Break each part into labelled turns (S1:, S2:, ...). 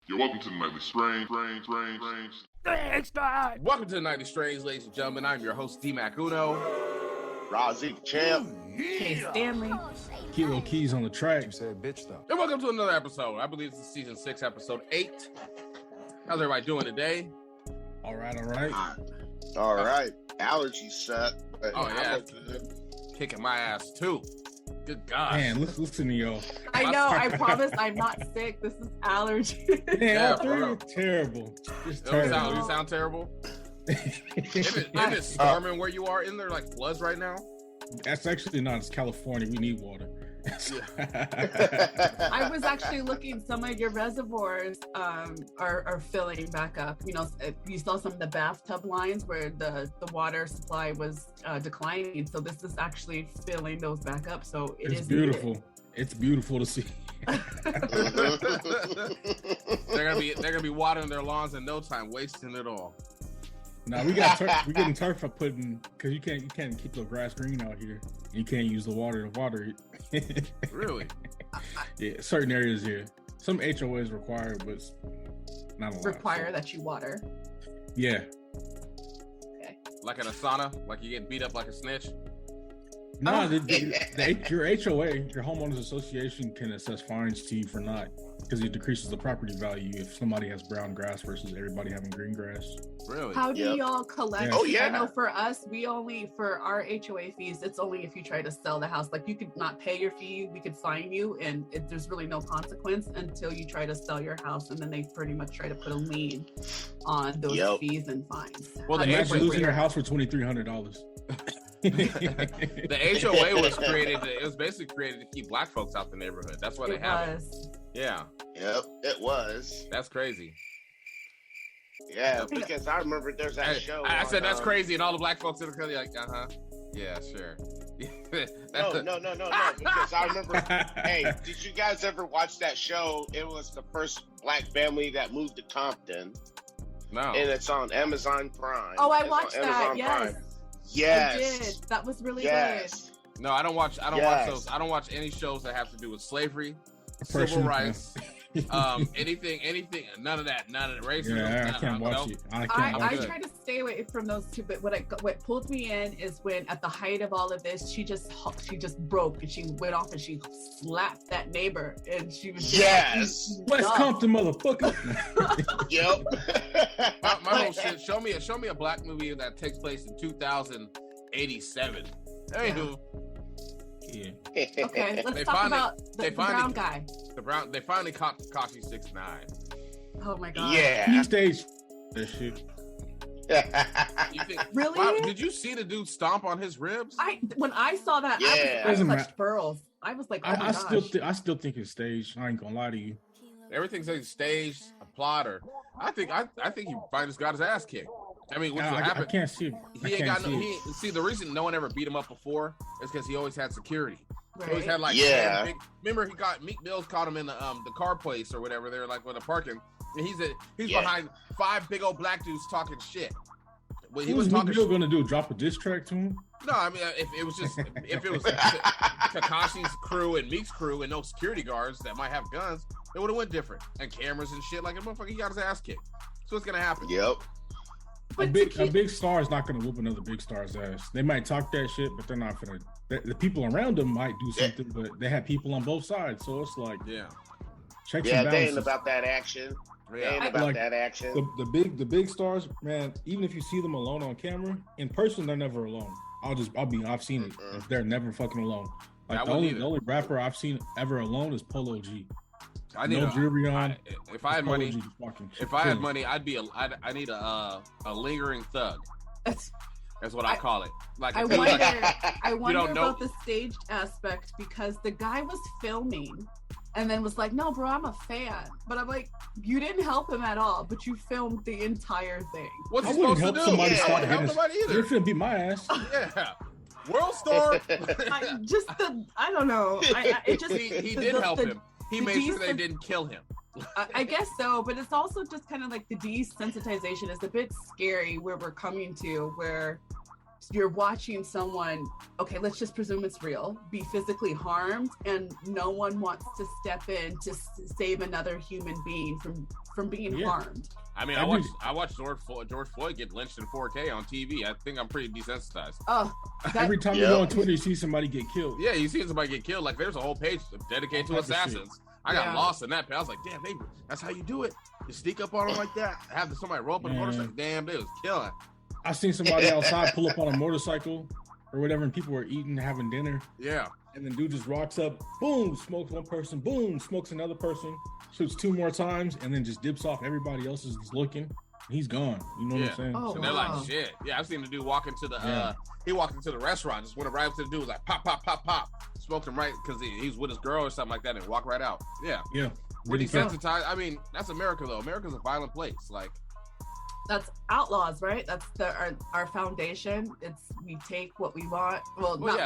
S1: You're welcome to the Nightly Strange.
S2: Welcome to the Nightly Strange, ladies and gentlemen. I'm your host, D-Mac Uno.
S3: Rozzy Champ.
S4: Hey, Stanley.
S5: Kilo Keys on the track.
S6: You said bitch though.
S2: And welcome to another episode. I believe this is season 6, episode 8. How's everybody doing today?
S5: All right.
S3: All right. Allergies suck.
S2: Oh, yeah. Kicking my ass, too. Good God.
S5: Man, listen to y'all.
S4: I know. I promise I'm not sick. This is allergy.
S5: Yeah,
S2: for real.
S5: Terrible. Just
S2: You
S5: terrible.
S2: sound terrible? Isn't it storming where you are? Isn't there like floods right now?
S5: That's actually not. It's California. We need water.
S4: I was actually looking. Some of your reservoirs are filling back up. You know, you saw some of the bathtub lines where the water supply was declining. So this is actually filling those back up. So
S5: It's beautiful.
S4: needed.
S5: It's beautiful to see.
S2: They're gonna be watering their lawns in no time, wasting it all.
S5: Now we're getting turf for putting because you can't keep the grass green out here. You can't use the water to water it.
S2: Really?
S5: Yeah, certain areas here. Some HOAs required, but not a lot.
S4: Require that you water.
S5: Yeah.
S2: Like in a sauna? Like you get beat up like a snitch?
S5: No, your HOA, your homeowners association, can assess fines to you for not, because it decreases the property value if somebody has brown grass versus everybody having green grass.
S2: Really?
S4: How do y'all collect?
S5: Yeah.
S3: Oh, yeah.
S4: I know for us, for our HOA fees, it's only if you try to sell the house. Like you could not pay your fee, we could fine you, and there's really no consequence until you try to sell your house, and then they pretty much try to put a lien on those fees and fines.
S2: Well,
S5: Imagine losing your house for $2,300.
S2: The HOA was created. It was basically created to keep black folks out the neighborhood. That's why they have it. Yeah.
S3: Yep, it was.
S2: That's crazy.
S3: Yeah, because I remember there's that show.
S2: I said that's crazy, and all the black folks in the country like, yeah, sure.
S3: No. Because I remember. Hey, did you guys ever watch that show? It was the first black family that moved to Compton.
S2: No.
S3: And it's on Amazon Prime.
S4: Oh, I
S3: It's
S4: watched
S3: on
S4: that.
S3: Amazon
S4: Yes.
S3: Prime. Yes.
S4: I did. That was really
S3: Yes.
S2: No, I don't watch those. I don't watch any shows that have to do with slavery, civil rights, anything, none of that, none of the racism.
S5: Yeah, I can't watch it.
S4: I try to stay away from those two, but what pulled me in is when at the height of all of this, she just broke and she went off and she slapped that neighbor and she was just
S5: West Compton, motherfucker.
S3: Yep.
S2: my whole shit. Show me a black movie that takes place in 2087. Anywho.
S5: Yeah.
S4: Okay, let's talk about the brown guy.
S2: They finally caught Tekashi 6ix9ine.
S4: Oh my god.
S3: Yeah.
S5: He staged that shit.
S2: You think,
S4: Really?
S2: Wow, did you see the dude stomp on his ribs?
S4: When I saw that, I was clutched pearls. I was like, oh my gosh.
S5: I still think it's staged. I ain't gonna lie to you.
S2: Everything's like staged, a plotter. I think he finally just got his ass kicked. I mean, what's happened?
S5: I can't see it.
S2: See, the reason no one ever beat him up before is because he always had security.
S4: Right.
S2: He always had like,
S3: yeah.
S2: Remember Meek Mills caught him in the car place or whatever. They were like with the parking, and he's behind 5 big old black dudes talking shit. Well, he was talking.
S5: What Meek Mill gonna do? Drop a diss track to him?
S2: No, I mean, if it was Tekashi's crew and Meek's crew and no security guards that might have guns, it would have went different and cameras and shit. Like a motherfucker, he got his ass kicked. So what's gonna happen?
S3: Yep.
S5: A big star is not gonna whoop another big star's ass. They might talk that shit, but they're not gonna. The people around them might do something, but they have people on both sides. So it's like, checks and balances.
S3: They ain't about that action.
S2: Yeah.
S3: They ain't about that action.
S5: The big stars, man. Even if you see them alone on camera, in person they're never alone. I've seen it. They're never fucking alone. Like the only rapper I've seen ever alone is Polo G.
S2: I need
S5: jewelry on.
S2: If I had money, I need a lingering thug. That's what I call it. Like
S4: I wonder about the staged aspect because the guy was filming and then was like, "No, bro, I'm a fan." But I'm like, "You didn't help him at all, but you filmed the entire thing."
S2: What's he supposed to do?
S5: Somebody
S2: I wouldn't help nobody either.
S5: You're finna beat my ass.
S2: Yeah. World star.
S4: I don't know.
S2: He did help him. He made sure they didn't kill him.
S4: I guess so, but it's also just kind of like the desensitization is a bit scary where we're coming to, where you're watching someone, okay, let's just presume it's real, be physically harmed, and no one wants to step in to save another human being from being harmed.
S2: I mean, I watched George Floyd get lynched in 4K on TV. I think I'm pretty desensitized.
S5: Every time you go on Twitter, you see somebody get killed.
S2: Yeah, you see somebody get killed. Like, there's a whole page dedicated to assassins. I got lost in that page. I was like, damn, that's how you do it. You sneak up on them like that. Have somebody roll up on the motorcycle. Damn, they was killing.
S5: I seen somebody outside pull up on a motorcycle or whatever, and people were eating, having dinner.
S2: Yeah.
S5: And then dude just rocks up, boom, smokes one person, boom, smokes another person, shoots 2 more times, and then just dips off. Everybody else is just looking. He's gone. You know what I'm saying?
S4: Oh,
S2: so they're like, shit. Yeah, I've seen the dude walk into the he walked into the restaurant, just went right up to the dude, was like, pop, pop, pop, pop. Smoked him right because he was with his girl or something like that, and walked right out. Yeah.
S5: Yeah.
S2: We're desensitized. I mean, that's America, though. America's a violent place. Like,
S4: that's outlaws, right? That's our foundation. It's we take what we want. Well, but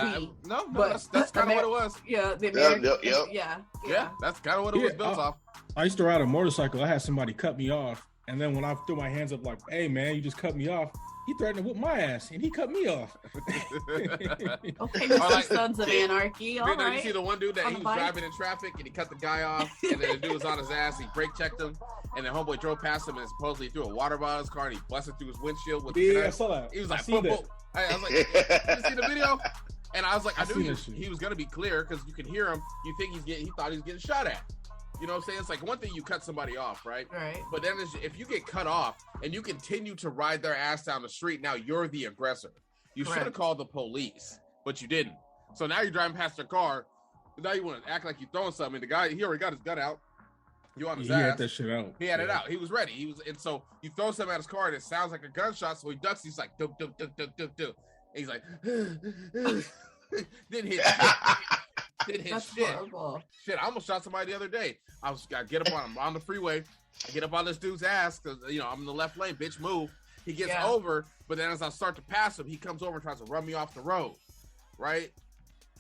S2: that's kind of what it was.
S4: Yeah, the
S3: American,
S2: yeah, that's kind of what it was built off.
S5: I used to ride a motorcycle. I had somebody cut me off, and then when I threw my hands up like, "Hey, man, you just cut me off," he threatened to whip my ass, and he cut me off.
S4: Okay, Mr. Sons of Anarchy. All right.
S2: You see the one dude that he was driving in traffic, and he cut the guy off, and then the dude was on his ass. He brake checked him, and then homeboy drove past him, and supposedly threw a water bottle in his car, and he busted through his windshield with
S5: I saw that.
S2: He was like, boom, boom. I was like, you see the video? And I was like, I knew he was gonna be clear because you can hear him. You think he thought he was getting shot at. You know what I'm saying? It's like one thing you cut somebody off, right?
S4: Right.
S2: But then if you get cut off and you continue to ride their ass down the street, now you're the aggressor. You should have called the police, but you didn't. So now you're driving past their car. Now you want to act like you're throwing something. The guy, he already got his gun out. You on his ass.
S5: He had that shit out.
S2: He had it out. He was ready. And so you throw something at his car and it sounds like a gunshot. So he ducks. He's like, duk, duk, duk, duk, duk, duk. And he's like, didn't hit shit.
S4: Horrible.
S2: Shit, I almost shot somebody the other day. I get up on him on the freeway. I get up on this dude's ass because I'm in the left lane. Bitch, move. He gets over, but then as I start to pass him, he comes over and tries to run me off the road. Right?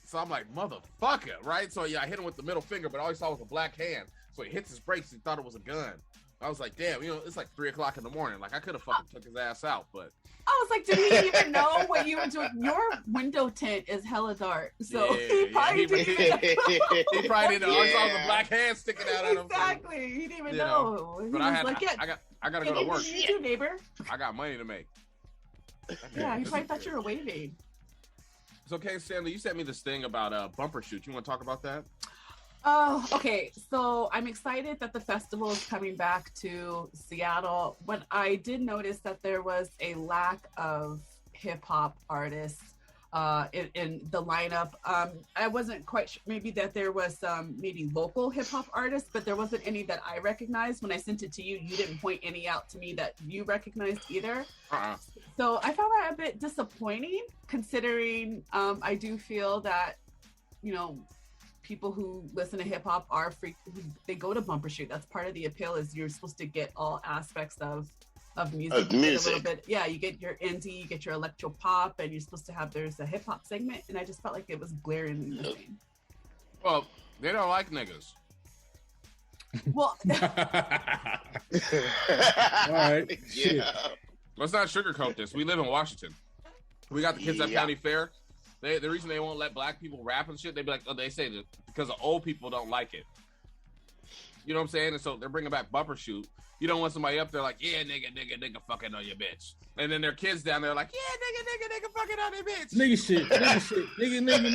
S2: So I'm like, motherfucker, right? So yeah, I hit him with the middle finger, but all he saw was a black hand. So he hits his brakes. He thought it was a gun. I was like, damn, it's like 3:00 in the morning. Like I could have fucking took his ass out, but
S4: I was like, did he even know what you were doing? Your window tint is hella dark, so he probably didn't know.
S2: He probably didn't know. I saw the black hand sticking out at him.
S4: Exactly, he didn't even know.
S2: But I gotta go to work.
S4: You do, neighbor.
S2: I got money to make.
S4: Yeah, he probably thought you were waving.
S2: So, okay, Stanley, you sent me this thing about Bumbershoot. You want to talk about that?
S4: Oh, okay. So I'm excited that the festival is coming back to Seattle. But I did notice that there was a lack of hip hop artists in the lineup. I wasn't quite sure, maybe that there was some maybe local hip hop artists, but there wasn't any that I recognized. When I sent it to you, you didn't point any out to me that you recognized either. So I found that a bit disappointing, considering I do feel that, people who listen to hip hop they go to Bumbershoot. That's part of the appeal, is you're supposed to get all aspects of music. A little bit, you get your indie, you get your electro pop, and you're supposed to there's a hip hop segment, and I just felt like it was glaringly missing.
S2: Well, they don't like niggas.
S4: Well,
S5: all right.
S3: Yeah.
S2: Let's not sugarcoat this. We live in Washington. We got the kids at County Fair. The reason they won't let black people rap and shit, they be like, they say that because the old people don't like it. You know what I'm saying? And so they're bringing back Bumbershoot. You don't want somebody up there like, yeah, nigga, fucking on your bitch. And then their kids down there like, yeah, nigga, fucking on your bitch.
S5: Nigga shit, nigga shit.
S2: And nigga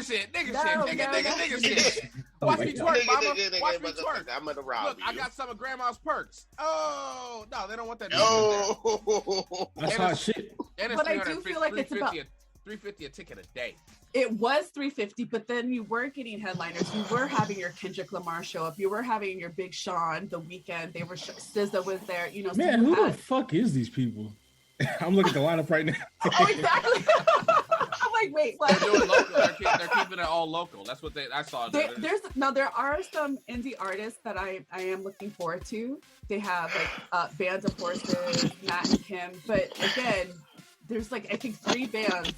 S2: shit, nigga shit. Watch me twerk, mama. Watch me twerk.
S3: I'm gonna rob you.
S2: Look, I got some of grandma's perks. Oh, no, they don't want that.
S3: No.
S5: That's hot shit.
S4: But I do feel like it's about
S2: $350 a ticket a day.
S4: It was $350, but then you were getting headliners. You were having your Kendrick Lamar show up. You were having your Big Sean the weekend. They were SZA was there.
S5: Man, who the fuck is these people? I'm looking at the lineup right now.
S4: Oh, exactly. I'm like, wait, what?
S2: They're doing local. They're keeping it all local. That's what I saw.
S4: There are some indie artists that I am looking forward to. They have like Bands of Horses, Matt and Kim, but again, there's like I think 3 bands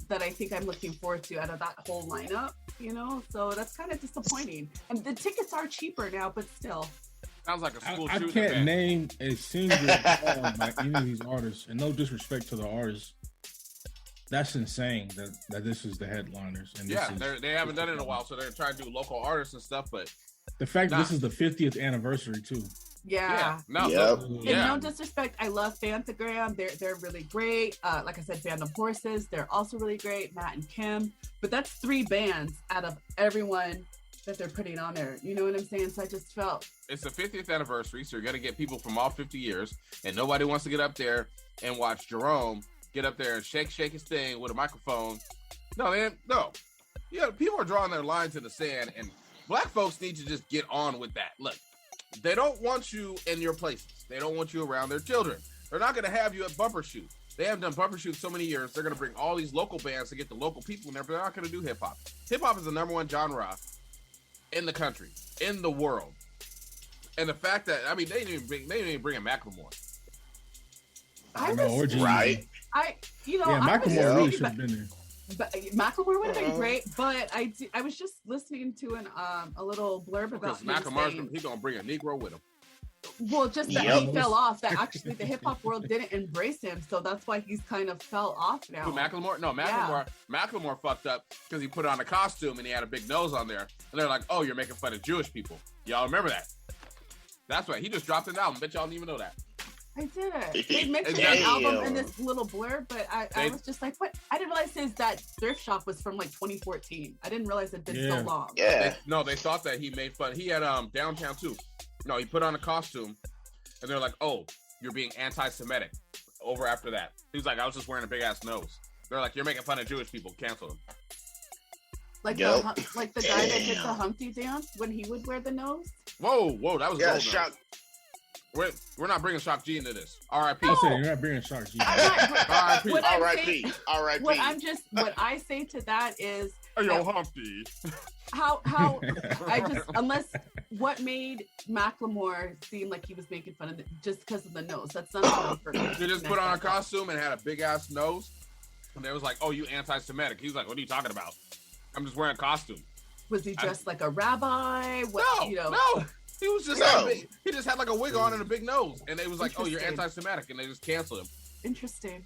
S4: that I think I'm looking forward to out of that whole lineup, so that's kind of disappointing. And the tickets are cheaper now, but still.
S2: Sounds like a school
S5: I
S2: shooting
S5: can't
S2: event.
S5: name a single song by any of these artists, and no disrespect to the artists. That's insane that this is the headliners. And
S2: yeah, they haven't done it in a while, so they're trying to do local artists and stuff. But
S5: the fact that this is the 50th anniversary too.
S4: Yeah.
S2: No.
S3: Yep.
S4: And no disrespect, I love Fantagram. They're really great. Like I said, Band of Horses, they're also really great. Matt and Kim. But that's 3 bands out of everyone that they're putting on there. You know what I'm saying? So I just felt
S2: it's the 50th anniversary, so you're gonna get people from all 50 years, and nobody wants to get up there and watch Jerome get up there and shake his thing with a microphone. No. Yeah, people are drawing their lines in the sand, and black folks need to just get on with that. Look, they don't want you in your places. They don't want you around their children. They're not going to have you at Bumbershoot. They haven't done Bumbershoot so many years. They're going to bring all these local bands to get the local people in there, but they're not going to do hip hop. Hip hop is the #1 genre in the country, in the world. And the fact that, I mean, they didn't even bring in Macklemore.
S3: Right.
S5: Macklemore really should have been there.
S4: But Macklemore would have been great, but I was just listening to a little blurb about him saying,
S2: he's gonna bring a Negro with him.
S4: Well, just that he fell off. That actually the hip hop world didn't embrace him, so that's why he's kind of fell off now.
S2: Who, Macklemore? No, Macklemore fucked up because he put on a costume and he had a big nose on there, and they're like, "Oh, you're making fun of Jewish people." Y'all remember that? That's right. He just dropped an album. Bet y'all didn't even know that.
S4: I didn't. They mentioned an album in this little blurb, but I was just like, what? I didn't realize that thrift shop was from like 2014. I didn't realize it'd been so long.
S3: Yeah.
S2: They thought that he made fun. He had Downtown too. No, he put on a costume, and they're like, "Oh, you're being anti-Semitic." Over after that, he was like, "I was just wearing a big ass nose." They're like, "You're making fun of Jewish people. Cancel him."
S4: Like the guy that did the Humpty dance when he would wear the nose.
S2: Whoa, that was gold.
S3: Shock.
S2: We're not bringing Shock G into this. R.I.P.
S5: I said you're not bringing Shock G.
S3: R.I.P.
S4: What I say to that is,
S2: yo, Humpty.
S4: How unless what made Macklemore seem like he was making fun of it just because of the nose. That's not enough for me.
S2: He just put on a costume and had a big ass nose, and they was like, "Oh, you anti-Semitic." He was like, "What are you talking about? I'm just wearing a costume."
S4: Was he dressed like a rabbi?
S2: No. He was just he just had like a wig on and a big nose, and they was like, "Oh, you're anti-Semitic," and they just canceled him.
S4: Interesting.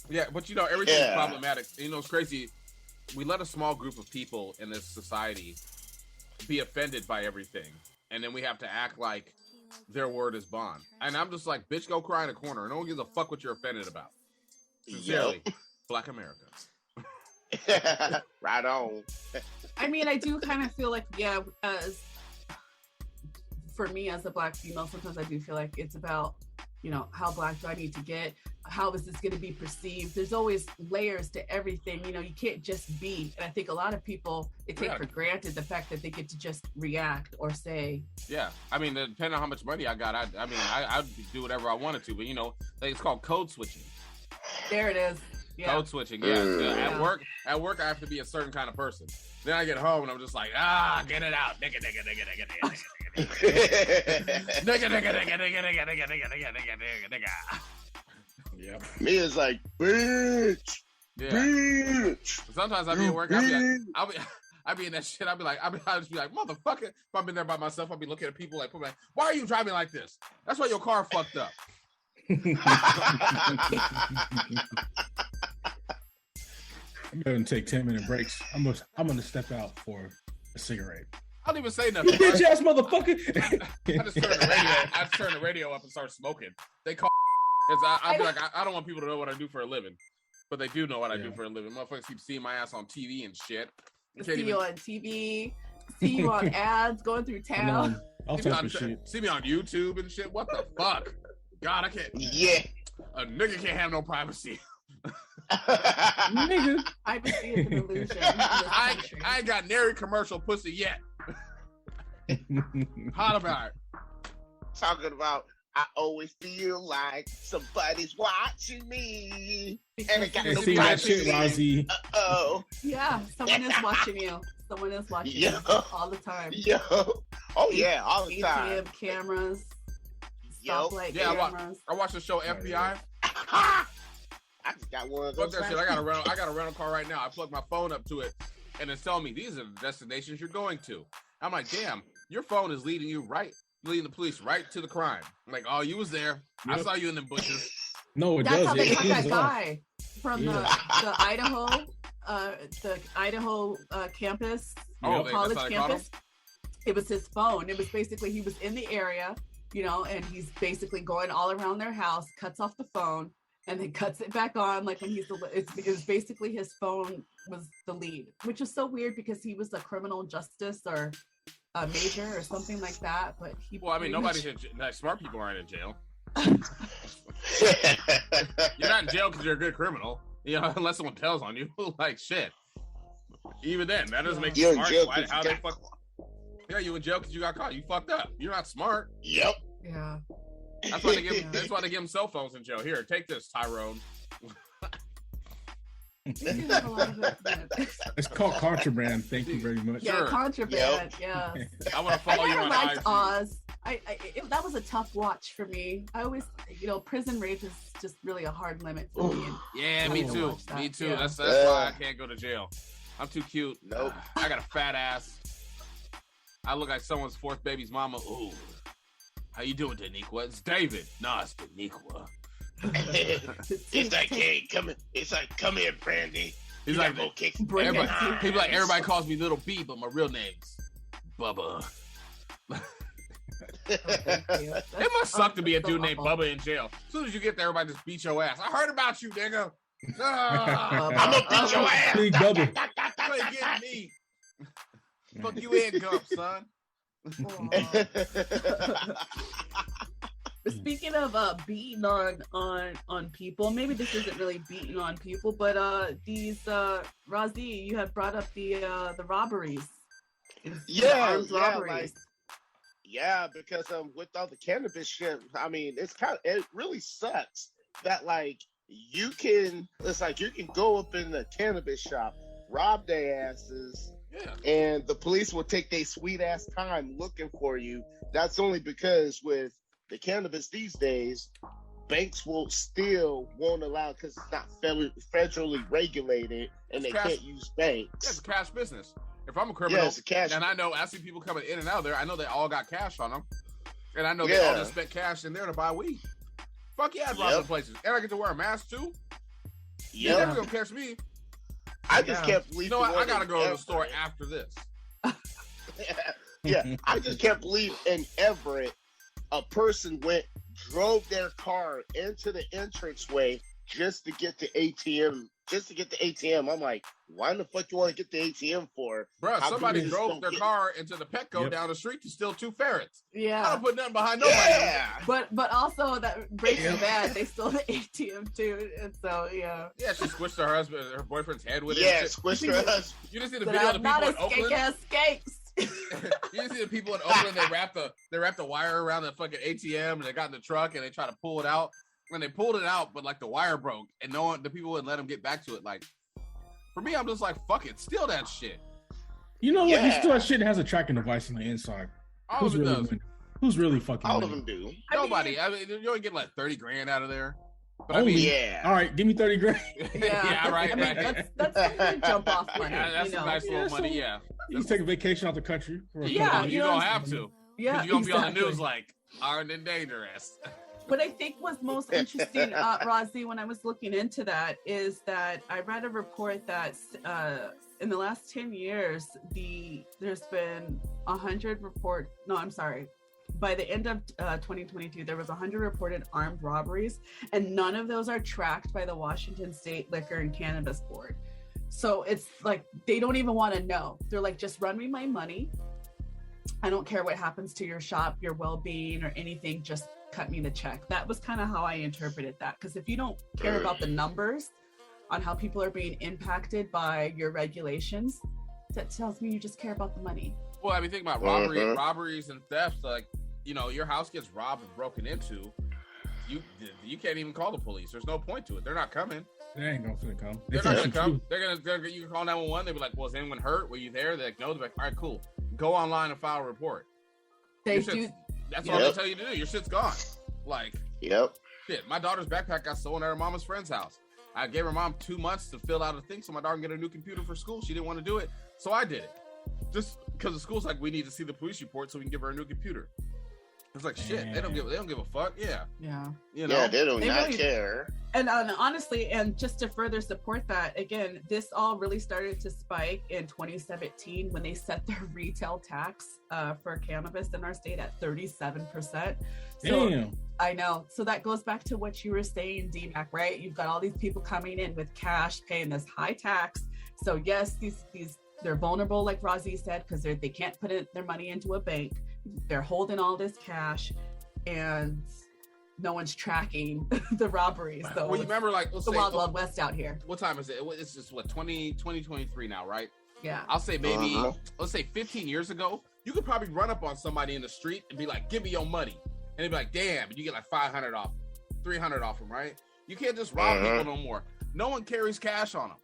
S2: Yeah, but everything's problematic. It's crazy. We let a small group of people in this society be offended by everything, and then we have to act like their word is bond. And I'm just like, bitch, go cry in a corner. No one gives a fuck what you're offended about. Sincerely, Black America.
S3: Right on.
S4: I mean, I do kind of feel like, for me as a Black female, sometimes I do feel like it's about, how Black do I need to get? How is this going to be perceived? There's always layers to everything. You can't just be. And I think a lot of people, they take for granted the fact that they get to just react or say.
S2: Yeah. I mean, depending on how much money I got, I'd do whatever I wanted to. But, it's called code switching.
S4: There it is. Yeah.
S2: Code switching. Yeah. At work, I have to be a certain kind of person. Then I get home and I'm just like, get it out. Nigga.
S5: Yeah.
S3: Me is like, bitch.
S2: Yeah.
S3: Bitch.
S2: Sometimes I be at work, I be in that shit. I'll just be like, motherfucker. If I'm in there by myself, I'll be looking at people like, why are you driving like this? That's why your car fucked up.
S5: I'm going to take 10-minute breaks. I'm going to step out for a cigarette.
S2: I don't even say nothing.
S5: Bitch ass motherfucker.
S2: I just turn the radio up and start smoking. They call. I be like, I don't want people to know what I do for a living, but they do know what I do for a living. Motherfuckers keep seeing my ass on TV and shit.
S4: See you on TV. See you on ads going through town.
S2: See me on YouTube and shit. What the fuck? God, I can't.
S3: Yeah.
S2: A nigga can't have no privacy.
S5: Nigga.
S4: Privacy is an illusion.
S2: I ain't got nary commercial pussy yet. Hot about it.
S3: Talking about, I always feel like somebody's watching me. And I got no privacy. Uh-oh.
S4: Yeah, someone is watching you. Someone is watching you all the time.
S3: Oh, yeah, all the time.
S4: ATM cameras.
S3: Stoplight
S4: cameras.
S2: I watched the show FBI.
S3: I just got one of those.
S2: Fuck that shit. I got a rental car right now. I plug my phone up to it, and it's telling me these are the destinations you're going to. I'm like, damn, your phone is leading you right leading the police right to the crime. Like, oh, you was there. Yep. I saw you in the bushes.
S5: No, it
S4: That's
S5: does.
S4: how they got that guy from the Idaho campus, college campus. It was his phone. It was basically, he was in the area, and he's basically going all around their house, cuts off the phone, and then cuts it back on. Like when it was basically his phone was the lead, which is so weird because he was a criminal justice or a major or something like that. But
S2: smart people aren't in jail. You're not in jail because you're a good criminal, unless someone tells on you. Like shit. Even then, that doesn't make you smart. Yeah, you in jail because you got caught. You fucked up. You're not smart.
S3: Yep.
S4: Yeah.
S2: That's why they give them cell phones in jail. Here, take this, Tyrone.
S5: It's called contraband. Thank you very much.
S4: Yeah, sure. Contraband. Yep. Yeah.
S2: I want to follow you on
S4: liked IG. Oz. That was a tough watch for me. I always, prison rape is just really a hard limit for me.
S2: Yeah, me too. Me too. Yeah. That's why I can't go to jail. I'm too cute.
S3: Nope.
S2: I got a fat ass. I look like someone's fourth baby's mama. Ooh. How you doing, Daniqua? It's David. No, it's Daniqua.
S3: It's like, hey, come in. It's like, come here, Brandy.
S2: He's like, go kick. Everybody calls me Little B, but my real name's Bubba. It must suck to be a dude named Bubba in jail. As soon as you get there, everybody just beat your ass. I heard about you, nigga.
S3: I'm gonna beat your ass.
S5: Big Bubba.
S2: You ain't getting me. Fuck you and Gump, son.
S4: Speaking of beating on people, maybe this isn't really beating on people, but these Razi, you had brought up the robberies.
S3: Robberies. Because with all the cannabis shit, I mean, it really sucks that you can go up in the cannabis shop, rob their asses. Yeah. And the police will take their sweet ass time looking for you. That's only because with the cannabis these days, banks won't allow because it's not federally regulated and they can't use banks.
S2: Yeah, it's a cash business. If I'm a criminal, it's a cash and I see people coming in and out of there, I know they all got cash on them. And I know they all just spent cash in there to buy weed. Fuck yeah, I'd rob the places. And I get to wear a mask too. Yeah. You're never gonna catch me.
S3: I just can't believe.
S2: I gotta go to the store after this.
S3: I just can't believe in Everett a person drove their car into the entranceway just to get the ATM. I'm like, why in the fuck you want to get the ATM for?
S2: Bro, somebody drove their car into the Petco down the street to steal 2 ferrets.
S4: Yeah.
S2: I don't put nothing behind nobody.
S3: Yeah.
S4: But also that Breaking Bad, they stole the ATM too. And so, yeah.
S2: Yeah, she squished her boyfriend's head with it.
S3: Yeah, squished her husband.
S2: You didn't see the video of the people in Oakland? You didn't see the people in Oakland, they wrapped the wire around the fucking ATM and they got in the truck and they tried to pull it out. When they pulled it out, but the wire broke and the people wouldn't let them get back to it. For me, I'm just like, fuck it, steal that shit.
S5: You know what? You steal that shit that has a tracking device on the inside.
S2: Who's
S5: really fucking
S3: all of them do.
S2: Nobody. I mean, you only get $30,000 out of there. But
S5: all right, give me $30,000.
S4: Yeah,
S2: right.
S4: That's a jump off money.
S2: That's a nice little money. Yeah,
S5: you can take a vacation out the country.
S2: You don't have to.
S4: Yeah,
S2: you're gonna be on the news armed and dangerous.
S4: What I think was most interesting, Razi, when I was looking into that, is that I read a report that in the last 10 years, there's been 100 by the end of 2022, there was 100 reported armed robberies, and none of those are tracked by the Washington State Liquor and Cannabis Board. So it's they don't even want to know. They're like, just run me my money. I don't care what happens to your shop, your well-being, or anything. Just cut me the check. That was kind of how I interpreted that. Because if you don't care about the numbers on how people are being impacted by your regulations, that tells me you just care about the money.
S2: Well, I mean, think about robberies and thefts. Your house gets robbed and broken into. You can't even call the police. There's no point to it. They're not coming.
S5: They ain't gonna come.
S2: They're not gonna come. You can call 911. They'll be like, "Well, is anyone hurt? Were you there?" They're like, "No." They're like, "All right, cool. Go online and file a report."
S4: They do.
S2: That's all they tell you to do. Your shit's gone.
S3: Yep.
S2: Shit. My daughter's backpack got stolen at her mama's friend's house. I gave her mom 2 months to fill out a thing so my daughter can get a new computer for school. She didn't want to do it, so I did it. Just because the school's like, we need to see the police report so we can give her a new computer. It's like shit. They don't give a fuck. Yeah.
S4: Yeah.
S2: You know?
S3: Yeah, they do
S4: They
S3: not
S4: really-
S3: care.
S4: And honestly, and just to further support that, again, this all really started to spike in 2017 when they set their retail tax for cannabis in our state at 37%. So,
S5: Damn.
S4: I know. So that goes back to what you were saying, DMAC, right? You've got all these people coming in with cash, paying this high tax. So yes, these they're vulnerable, like Razi said, because they can't put their money into a bank. They're holding all this cash, and no one's tracking the robberies. So
S2: well, you remember, like,
S4: the wild, wild west out here.
S2: What time is it? It's just what 2023 now, right?
S4: Yeah.
S2: I'll say maybe let's say 15 years ago, you could probably run up on somebody in the street and be like, "Give me your money," and they'd be like, "Damn," and you get like 500 off, 300 off them, right? You can't just rob people no more. No one carries cash on them.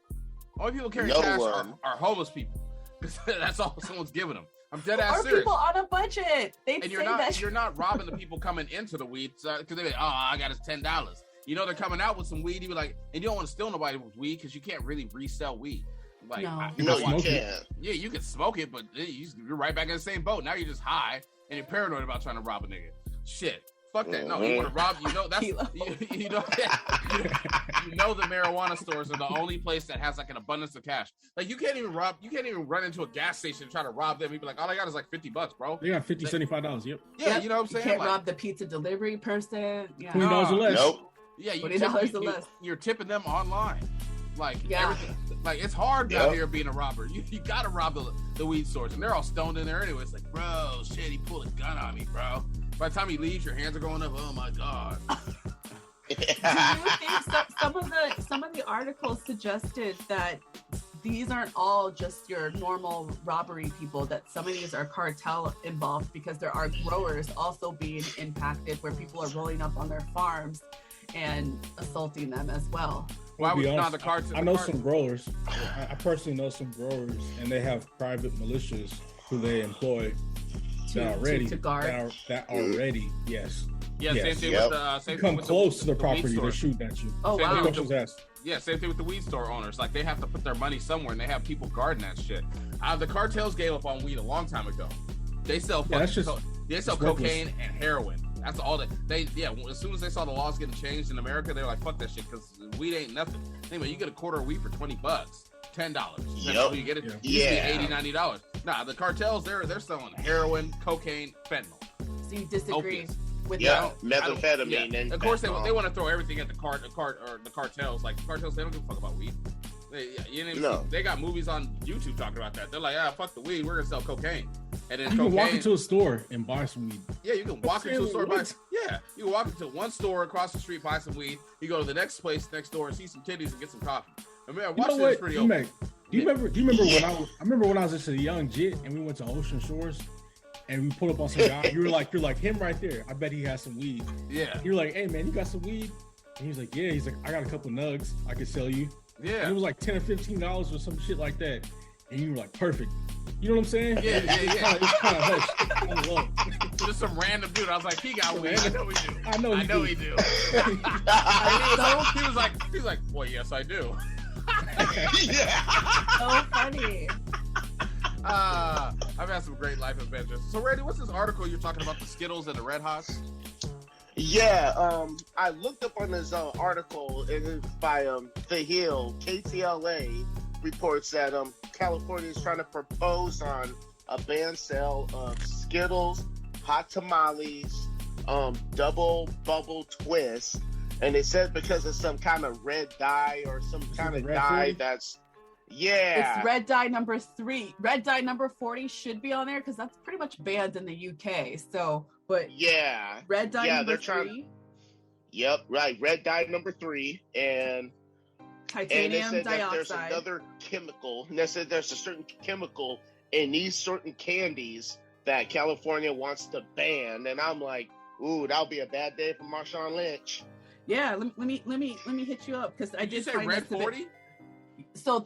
S2: Only people carry cash are homeless people, because that's all someone's giving them. I'm dead ass serious.
S4: People on a budget.
S2: And you're not robbing the people coming into the weed because they're like, "Oh, I got us $10." You know they're coming out with some weed. You be like, and you don't want to steal nobody with weed because you can't really resell weed. Like,
S3: no, you can't.
S2: Yeah, you can smoke it, but you're right back in the same boat. Now you're just high and you're paranoid about trying to rob a nigga. Shit. Fuck that. No, you want to rob, that's you know the marijuana stores are the only place that has like an abundance of cash. Like you can't even run into a gas station and try to rob them. You'd be like, all I got is like $50, bro.
S5: They got $50, $75, yep.
S2: Yeah, you know what I'm saying?
S4: You can't rob the pizza delivery person. Yeah.
S5: $20 or less.
S3: Nope.
S2: Yeah,
S4: $20 or less.
S2: You're tipping them online. Like everything. Like it's hard out here being a robber. You gotta rob the weed stores, and they're all stoned in there anyway. It's like, bro, shit, he pulled a gun on me, bro. By the time he leaves, your hands are going up. Oh my god.
S4: Do you think some of the articles suggested that these aren't all just your normal robbery people, that some of these are cartel involved, because there are growers also being impacted where people are rolling up on their farms and assaulting them as well?
S2: Why would
S5: honest,
S2: the cartel?
S5: I know some growers. I personally know some growers, and they have private militias who they employ that already, yes.
S2: Yeah,
S5: yes.
S2: same thing with the same
S5: come
S2: thing
S5: close to the property,
S2: store.
S5: they're shooting at you.
S4: Oh,
S2: same
S4: wow.
S2: Same thing with the weed store owners. Like they have to put their money somewhere, and they have people guarding that shit. The cartels gave up on weed a long time ago. They sell cocaine and heroin. That's all they as soon as they saw the laws getting changed in America, they were like, fuck that shit, because weed ain't nothing. Anyway, you get a quarter of weed for $20, $10.
S3: Yep.
S2: You get it.
S3: Yeah.
S2: $80, $90. Nah, the cartels, they're selling heroin, cocaine, fentanyl.
S4: So you disagree with
S3: methamphetamine. And
S2: of course, they want to throw everything at the cartels. Like the cartels, they don't give a fuck about weed. They got movies on YouTube talking about that. They're like, fuck the weed, we're gonna sell cocaine. And then
S5: you can walk into a store and buy some weed.
S2: Yeah, you can walk into a store you can walk into one store across the street, buy some weed. You go to the next place next door and see some titties and get some coffee. I mean, Washington's pretty open.
S5: Do you remember when I was just a young jit and we went to Ocean Shores and we pulled up on some guy? You're like him right there. I bet he has some weed.
S2: Yeah.
S5: You're like, hey man, you got some weed? And he's like, yeah. He's like, I got a couple nugs I could sell you.
S2: Yeah.
S5: And it was like $10 or $15 or some shit like that. And you were like, perfect. You know what I'm saying?
S2: Yeah.
S5: It's kind of hush.
S2: Just some random dude. I was like, he got weed. I know he do. He was like, well, yes, I do.
S4: So funny.
S2: I've had some great life adventures. So, Randy, what's this article you're talking about, the Skittles and the Red Hots?
S3: Yeah, I looked up on this article, and it's by The Hill. KTLA reports that California is trying to propose on a ban sale of Skittles, hot tamales, double bubble twist, and they said because of some kind of red dye or some kind of dye that's
S4: it's red dye number 3. Red dye number 40 should be on there because that's pretty much banned in the UK. So, but red dye number 3.
S3: Yep, right. Red dye number 3 and
S4: titanium
S3: they said
S4: dioxide.
S3: That there's another chemical. And they said there's a certain chemical in these certain candies that California wants to ban. And I'm like, ooh, that'll be a bad day for Marshawn Lynch.
S4: Yeah, let me hit you up because I did
S2: say red 40.
S4: So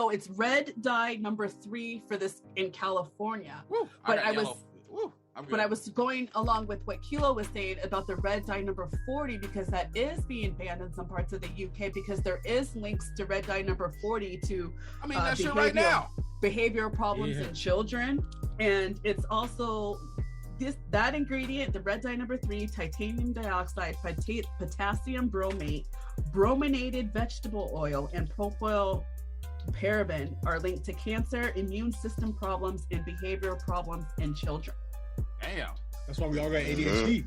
S4: it's red dye number 3 for this in California.
S2: Woo,
S4: I was going along with what Kilo was saying about the red dye number 40 because that is being banned in some parts of the UK because there is links to red dye number 40 to
S2: that shit right now.
S4: Behavioral problems in children, and it's also that ingredient, the red dye number 3, titanium dioxide, potassium bromate, brominated vegetable oil, and propyl paraben are linked to cancer, immune system problems, and behavioral problems in children.
S2: Damn.
S5: That's why we all got ADHD.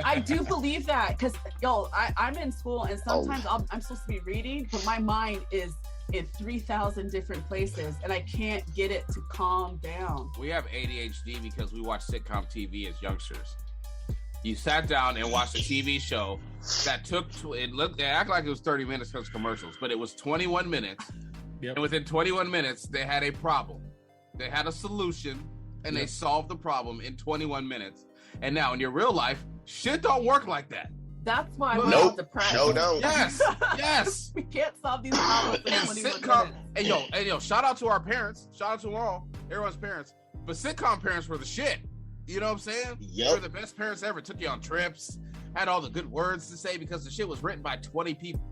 S4: I do believe that because, I'm in school and sometimes I'm supposed to be reading, but my mind is in 3,000 different places and I can't get it to calm down.
S2: We have ADHD because we watch sitcom TV as youngsters. You sat down and watched a TV show that it acted like it was 30 minutes because commercials, but it was 21 minutes. Yep. And within 21 minutes, they had a problem. They had a solution, and they solved the problem in 21 minutes. And now in your real life, shit don't work like that.
S4: That's why I'm depressed.
S3: No, don't.
S2: Yes.
S4: We can't solve these problems in 21
S2: sitcom,
S4: minutes.
S2: and yo, shout out to our parents. Shout out to them all, everyone's parents. But sitcom parents were the shit. You know what I'm saying?
S3: Yep.
S2: They were the best parents ever. Took you on trips, had all the good words to say because the shit was written by 20 people.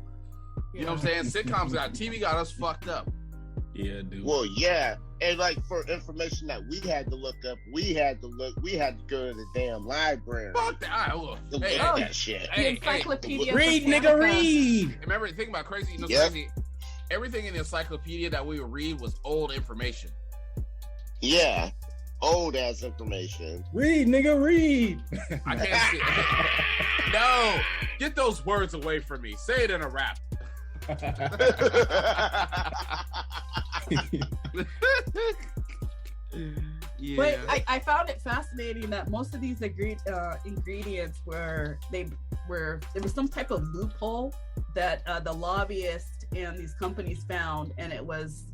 S2: You know what I'm saying? Sitcoms TV got us fucked up.
S5: Yeah, dude.
S3: Well, yeah. And like for information that we had to look up, we had to go to the damn library.
S2: Fuck that.
S3: To look at that shit.
S4: The encyclopedia.
S5: Read, nigga, read.
S2: Remember, think about crazy. Crazy. Everything in the encyclopedia that we would read was old information.
S3: Yeah. Old ass information.
S5: Read, nigga, read.
S2: I can't see it. No. Get those words away from me. Say it in a rap.
S4: Yeah. But I found it fascinating that most of these ingredients there was some type of loophole that the lobbyists and these companies found, and it was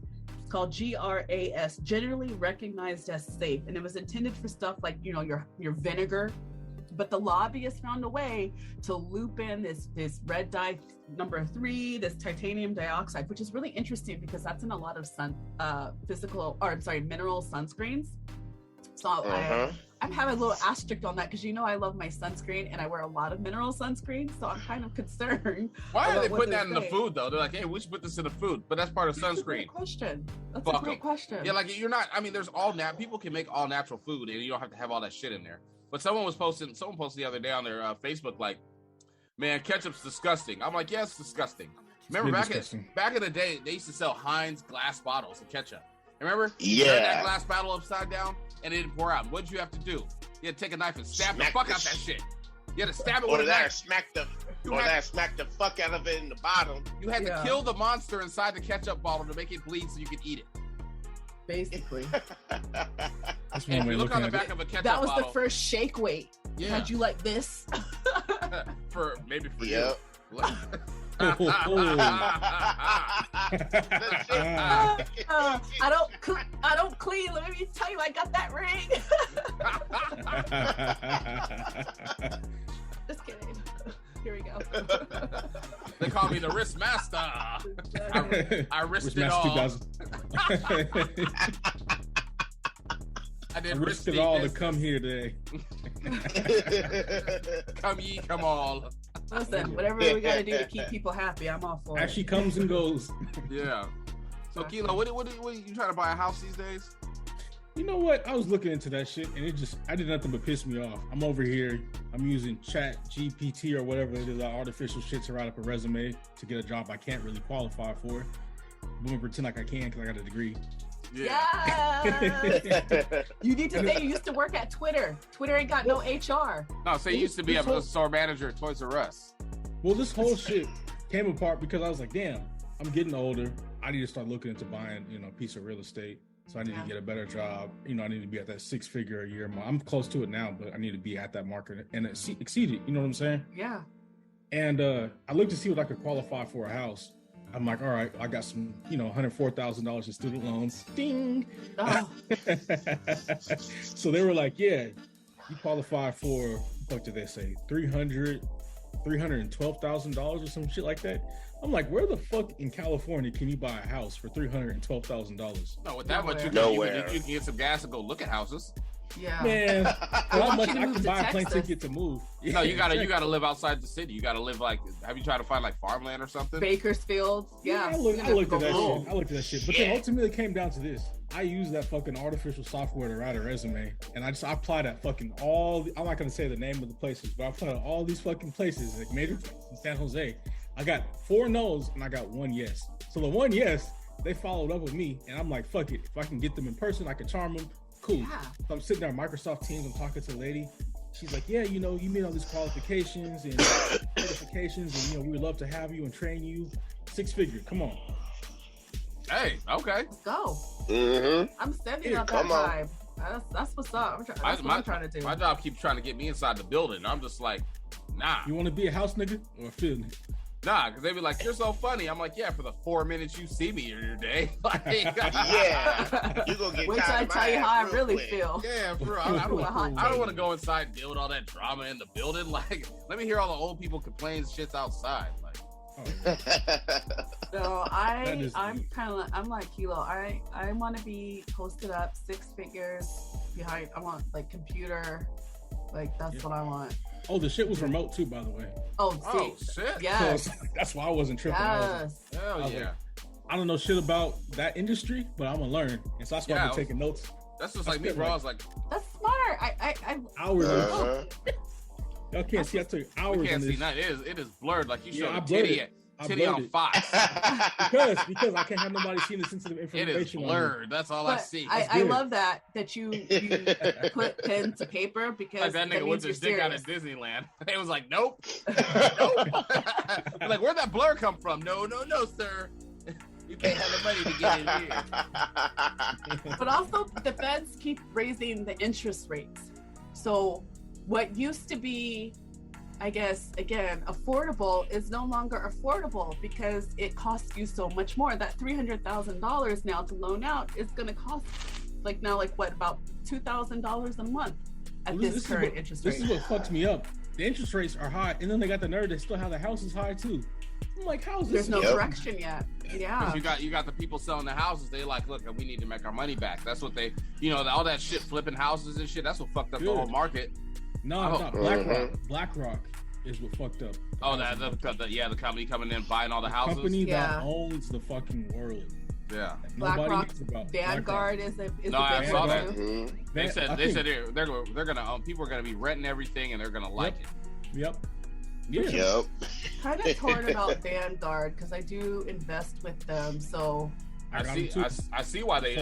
S4: called GRAS, generally recognized as safe, and it was intended for stuff like your vinegar. But the lobbyists found a way to loop in this red dye number 3, this titanium dioxide, which is really interesting because that's in a lot of mineral sunscreens. So I'm having a little asterisk on that because I love my sunscreen and I wear a lot of mineral sunscreen, so I'm kind of concerned.
S2: Why are they putting that in the food though? They're like, hey, we should put this in the food, but that's part of sunscreen.
S4: That's a great question. That's a great question.
S2: Yeah, like you're not. I mean, there's people can make all natural food and you don't have to have all that shit in there. But someone posted the other day on their Facebook, like, man, ketchup's disgusting. I'm like, yeah, it's disgusting. Remember back in the day, they used to sell Heinz glass bottles of ketchup. Remember?
S3: Yeah.
S2: You turn that glass bottle upside down and it didn't pour out. What did you have to do? You had to take a knife and stab the fuck out that shit. You had to stab it with a knife.
S3: Smack the fuck out of it in the bottom.
S2: You had to kill the monster inside the ketchup bottle to make it bleed so you could eat it.
S4: Basically.
S5: That's
S2: and if you look on the back of a ketchup
S4: that was
S2: bottle,
S4: the first shake weight. Yeah. How'd you like this?
S2: for you.
S3: I
S4: don't clean. Let me tell you, I got that ring. Just kidding. Here we go.
S2: They call me the wrist master. I risked it all. I
S5: risked it all to come here today.
S2: Come ye, come all.
S4: Listen, whatever we gotta do to keep people happy, I'm all for it.
S5: As she comes and goes.
S2: Yeah. So Kilo, what are you trying to buy a house these days?
S5: You know what? I was looking into that shit and I did nothing but piss me off. I'm over here. I'm using Chat GPT or whatever it is, artificial shit to write up a resume to get a job I can't really qualify for. I'm gonna pretend like I can because I got a degree.
S2: Yeah.
S4: You need to say you used to work at Twitter. Twitter ain't got no HR.
S2: No, say you used to be a store manager at Toys R Us.
S5: Well, this whole shit came apart because I was like, damn, I'm getting older. I need to start looking into buying, a piece of real estate. So I need to get a better job. I need to be at that 6-figure a year mark. I'm close to it now, but I need to be at that market and exceed it. You know what I'm saying?
S4: Yeah.
S5: And I looked to see what I could qualify for a house. I'm like, all right, I got some, $104,000 in student loans. Ding. Oh. So they were like, yeah, you qualify for, what did they say? $312,000 or some shit like that. I'm like, where the fuck in California can you buy a house for $312,000?
S2: No, with that much, you can get some gas and go look at houses.
S4: Yeah,
S5: man. How much I can buy a plane ticket to move?
S2: No, you gotta live outside the city. You gotta live have you tried to find farmland or something?
S4: Bakersfield. Yeah,
S5: I looked at that shit. But then ultimately it came down to this. I use that fucking artificial software to write a resume, and I apply that fucking I'm not gonna say the name of the places, but I apply to all these fucking places, like Major in San Jose. I got 4 no's and I got 1 yes. So the 1 yes, they followed up with me, and I'm like, fuck it. If I can get them in person, I can charm them. Cool. Yeah. So I'm sitting there on Microsoft Teams. I'm talking to a lady. She's like, yeah, you meet all these qualifications and certifications, and we would love to have you and train you. 6-figure. Come on.
S2: Hey, okay.
S4: Let's go.
S3: Mm-hmm.
S4: I'm sending out that vibe. That's what's up. That's what I'm trying to do.
S2: My job keeps trying to get me inside the building. I'm just like, nah.
S5: You want to be a house nigga or a field nigga?
S2: Nah, because they be like, you're so funny. I'm like, yeah, for the 4 minutes you see me in your day. Like,
S3: yeah. You gonna get
S4: wait till I tell you how I really feel.
S2: Yeah, for real. I don't want to go inside and deal with all that drama in the building. Like, let me hear all the old people complain shit's outside. Like,
S4: so I'm like Kilo. I want to be posted up 6 figures behind. I want like computer, like that's what I want.
S5: Oh, the shit was remote too, by the way.
S4: Oh
S2: shit!
S4: Yes.
S5: So that's why I wasn't tripping.
S4: Yes.
S2: Hell yeah.
S5: I don't know shit about that industry, but I'm gonna learn, and so that's why I'm taking notes.
S2: That's just like me, bro. I was like,
S4: that's smart. I
S5: hours. Y'all can't see. I took hours.
S2: We can't see nothing. It is blurred. Like you showed a titty on Fox.
S5: because I can't have nobody seeing the sensitive information.
S2: It is blurred. That's all I see.
S4: I love that you put pen to paper because
S2: like that nigga with his dick out of Disneyland. It was like, nope. Like, where'd that blur come from? No, sir. You can't have the money to get in here.
S4: But also, the feds keep raising the interest rates. So what used to be, I guess, again, affordable is no longer affordable because it costs you so much more. That $300,000 now to loan out is going to cost about $2,000 a month at this current interest rate.
S5: This is what fucks me up. The interest rates are high, and then they got the nerve. They still have the houses high too. I'm like, how is this?
S4: There's no correction yet. Yeah.
S2: You got the people selling the houses. They like, look, we need to make our money back. That's what they, all that shit, flipping houses and shit. That's what fucked up the whole market.
S5: No, BlackRock is what fucked up.
S2: Oh, the company coming in buying all the houses.
S5: Company that owns the fucking world.
S2: Yeah.
S4: BlackRock, Vanguard is a big
S2: I saw that.
S4: Mm-hmm.
S2: They said they're gonna people are gonna be renting everything and they're gonna like it.
S5: Yep.
S3: Yep.
S4: Kind of torn about Vanguard because I do invest with them, so.
S2: I see why they've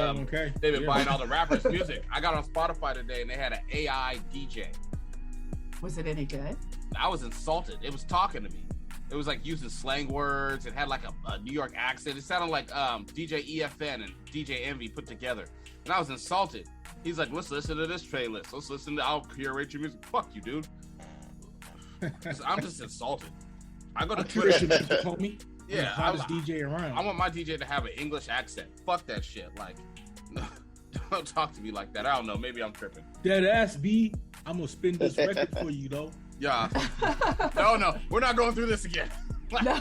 S2: been buying all the rappers' music. I got on Spotify today and they had an AI DJ.
S4: Was it any good?
S2: I was insulted. It was talking to me. It was like using slang words. It had like a New York accent. It sounded like DJ EFN and DJ Envy put together. And I was insulted. He's like, let's listen to this playlist. I'll curate your music. Fuck you, dude. I'm just insulted. I go to Twitter.
S5: Homie.
S2: Yeah,
S5: hottest DJ around.
S2: I want my DJ to have an English accent. Fuck that shit. Like, don't talk to me like that. I don't know. Maybe I'm tripping.
S5: Dead ass B. I'm gonna spin this record for you though.
S2: Yeah. No, we're not going through this again. No.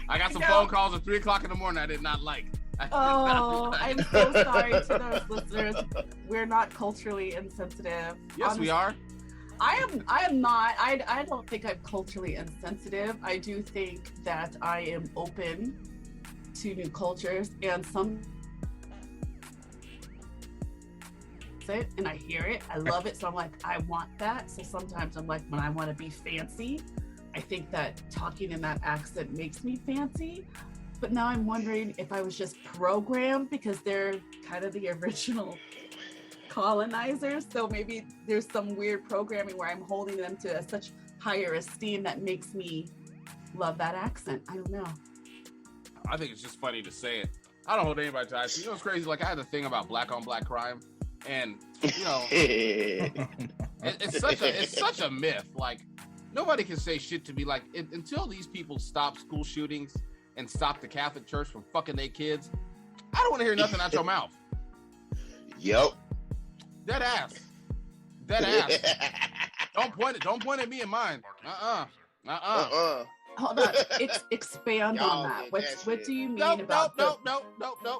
S2: I got some phone calls at 3:00 in the morning I did not like.
S4: I'm so sorry to those listeners. We're not culturally insensitive.
S2: Yes, honestly, we are.
S4: I am not. I don't think I'm culturally insensitive. I do think that I am open to new cultures and some it and I hear it. I love it. So I'm like, I want that. So sometimes I'm like, when I want to be fancy, I think that talking in that accent makes me fancy. But now I'm wondering if I was just programmed because they're kind of the original colonizers. So maybe there's some weird programming where I'm holding them to such higher esteem that makes me love that accent. I don't know.
S2: I think it's just funny to say it. I don't hold anybody to it. You know what's crazy? Like I had a thing about black on black crime. And it's such a myth. Like nobody can say shit to me. Like until these people stop school shootings and stop the Catholic Church from fucking their kids, I don't want to hear nothing out your mouth.
S3: Yep.
S2: Dead ass. Don't point at me and mine.
S4: Hold on. Expand
S3: Y'all
S4: on that.
S3: did
S4: What
S3: that
S4: do you mean
S2: Nope,
S4: about
S2: nope.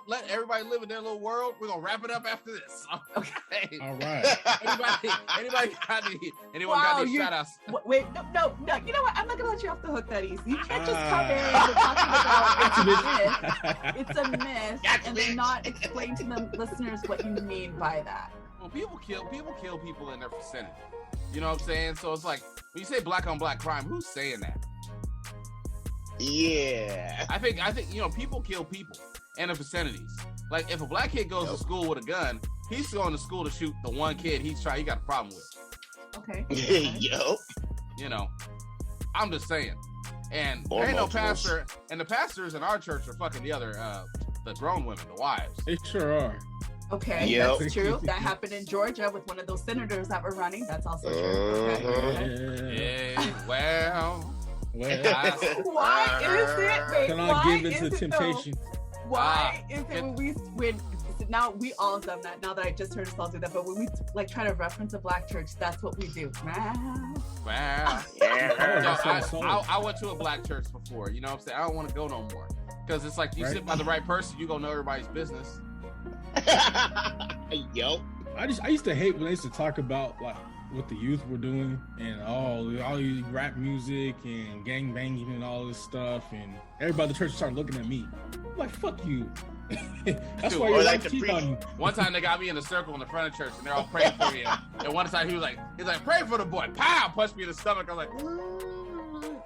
S2: Let everybody live in their little world. We're gonna wrap it up after this. Okay.
S5: All right.
S2: Anybody got any shout outs?
S4: Wait, no. You know what? I'm not gonna let you off the hook that easy. You can't just come in and talking about it's a myth, and then not explain to the listeners what you mean by that.
S2: Well, people kill people in their vicinity. You know what I'm saying? So it's like when you say black on black crime, who's saying that?
S3: Yeah.
S2: I think people kill people in the vicinities. Like if a black kid goes to school with a gun, he's going to school to shoot the one kid he got a problem with.
S4: Okay.
S3: Yup.
S2: You know, I'm just saying. And there ain't no pastor, and the pastors in our church are fucking the other, the grown women, the wives.
S5: They sure are.
S4: Okay,
S3: Yep.
S4: that's true. That happened in Georgia with one of those senators that were running. That's also true. Okay.
S2: Yeah, well.
S4: Why is it? Wait,
S5: Can I
S4: why
S5: give into
S4: is it
S5: temptation?
S4: Why is it when now we all have done that? Now that I just heard us all do that, but when we like try to reference a black church, that's what we do.
S2: Wow. I went to a black church before. You know what I'm saying? I don't want to go no more because it's like you sit by the right person, you gonna know everybody's business.
S3: Yup.
S5: I used to hate when they used to talk about like what the youth were doing and all you rap music and gang banging and all this stuff, and everybody at the church started looking at me. I'm like, fuck you. That's why you're like cheat on you.
S2: One time they got me in a circle in the front of church and they're all praying for you. And one time he's like, pray for the boy. Pow! Punched me in the stomach. I was like,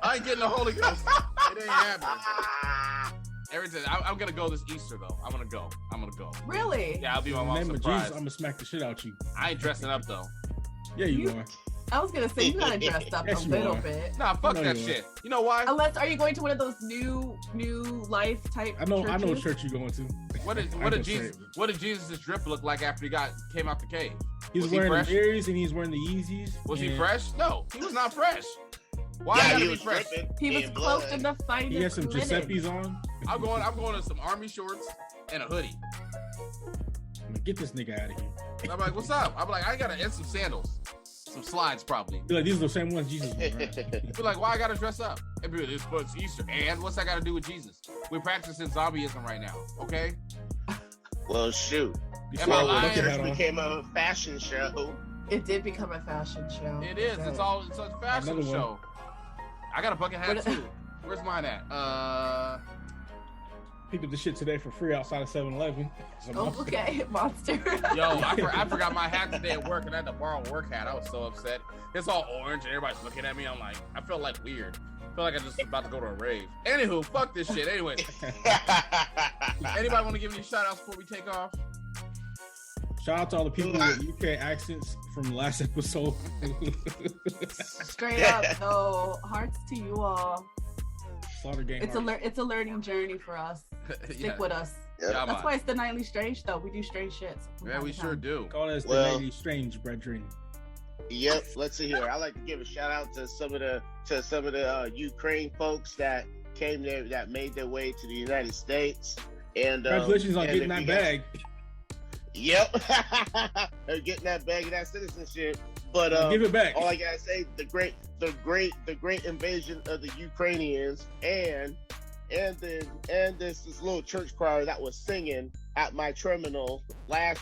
S2: I ain't getting the Holy Ghost. It ain't happening. Every time I'm gonna go this Easter though. I'm gonna go.
S4: Really?
S2: Yeah, I'll be my mom's
S5: In the name
S2: surprise.
S5: of Jesus, I'm gonna smack the shit out you.
S2: I ain't dressing up though.
S5: Yeah, you are.
S4: I was gonna say you gotta dress up
S5: Yes,
S4: a
S5: you
S4: little
S5: are.
S4: bit.
S2: Nah, fuck that shit. You know why?
S4: Unless, are you going to one of those new life type?
S5: I know what
S4: churches?
S5: church you going to.
S2: What did Jesus' drip look like after he came out the cave?
S5: He's
S2: Was
S5: wearing
S2: he fresh?
S5: the Aries and he's wearing the Yeezys.
S2: Was he fresh? No, he was not fresh. Why
S3: Yeah,
S2: gotta
S3: he
S2: be
S3: was
S2: fresh?
S3: dripping
S4: He was
S3: in
S4: cloaked
S3: blood.
S4: in the finest
S5: He had some
S4: linen.
S5: Giuseppe's on.
S2: I'm going to some army shorts and a hoodie.
S5: I'm gonna get this nigga out of here.
S2: I'm like, what's up? I'm like, I gotta and some sandals. Some slides probably.
S5: Be like, these are the same ones Jesus wore, right?
S2: Be like, why I gotta dress up? And be like, it's Easter. And what's that gotta do with Jesus? We're practicing zombieism right now, okay?
S3: Well, shoot.
S2: Am I lying?
S3: Church became a fashion show.
S4: It did become a fashion show.
S2: It is. It's a fashion
S5: Another one.
S2: show. I got a bucket hat too. Where's mine at?
S5: Picked up the shit today for free outside of 7-Eleven.
S4: Oh, okay, monster.
S2: Yo, I forgot my hat today at work and I had to borrow a work hat. I was so upset. It's all orange and everybody's looking at me. I'm like, I felt like weird. I feel like I just about to go to a rave. Anywho, fuck this shit. Anyway, anybody want to give any shout outs before we take off?
S5: Shout out to all the people with UK accents from the last episode.
S4: Straight up, though. Hearts to you all.
S5: Slaughter Gang.
S4: It's a learning journey for us. Stick with us.
S2: Yeah,
S4: That's why it's the Nightly Strange, though. We do strange shit.
S2: Yeah, we sure do.
S5: Call us the Lady Strange brethren.
S3: Yep. Let's see here. I like to give a shout out to some of the Ukraine folks that came there, that made their way to the United States. And
S5: congratulations on getting that bag.
S3: Yep. They're getting that bag of that citizenship. But
S5: give it back.
S3: All I gotta say, the great invasion of the Ukrainians, and this little church choir that was singing at my terminal last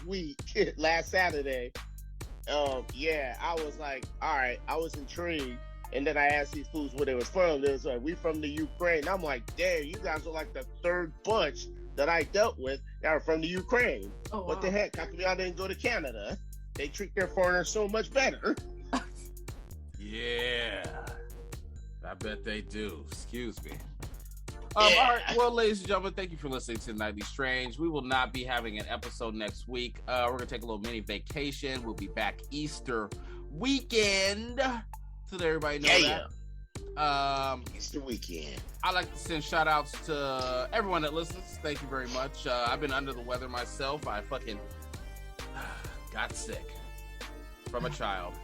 S3: Saturday. Yeah, I was like, all right, I was intrigued. And then I asked these fools where they was from. They was like, we from the Ukraine. And I'm like, damn, you guys are like the third bunch that I dealt with that are from the Ukraine.
S4: Oh, wow.
S3: What the heck? How come y'all didn't go to Canada? They treat their foreigners so much better.
S2: Yeah, I bet they do. Excuse me. All right. Well, ladies and gentlemen, thank you for listening to Nightly Strange. We will not be having an episode next week. We're gonna take a little mini vacation. We'll be back Easter weekend, so that everybody know that.
S3: Easter weekend.
S2: I like to send shout outs to everyone that listens. Thank you very much. I've been under the weather myself. I fucking got sick from a child.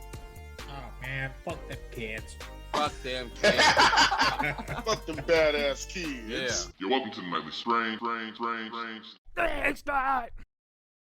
S5: Oh man, fuck them kids.
S2: Fuck them kids.
S3: Fuck them badass kids.
S2: Yeah.
S1: You're welcome to the Nightly Strange.
S6: Thanks, God.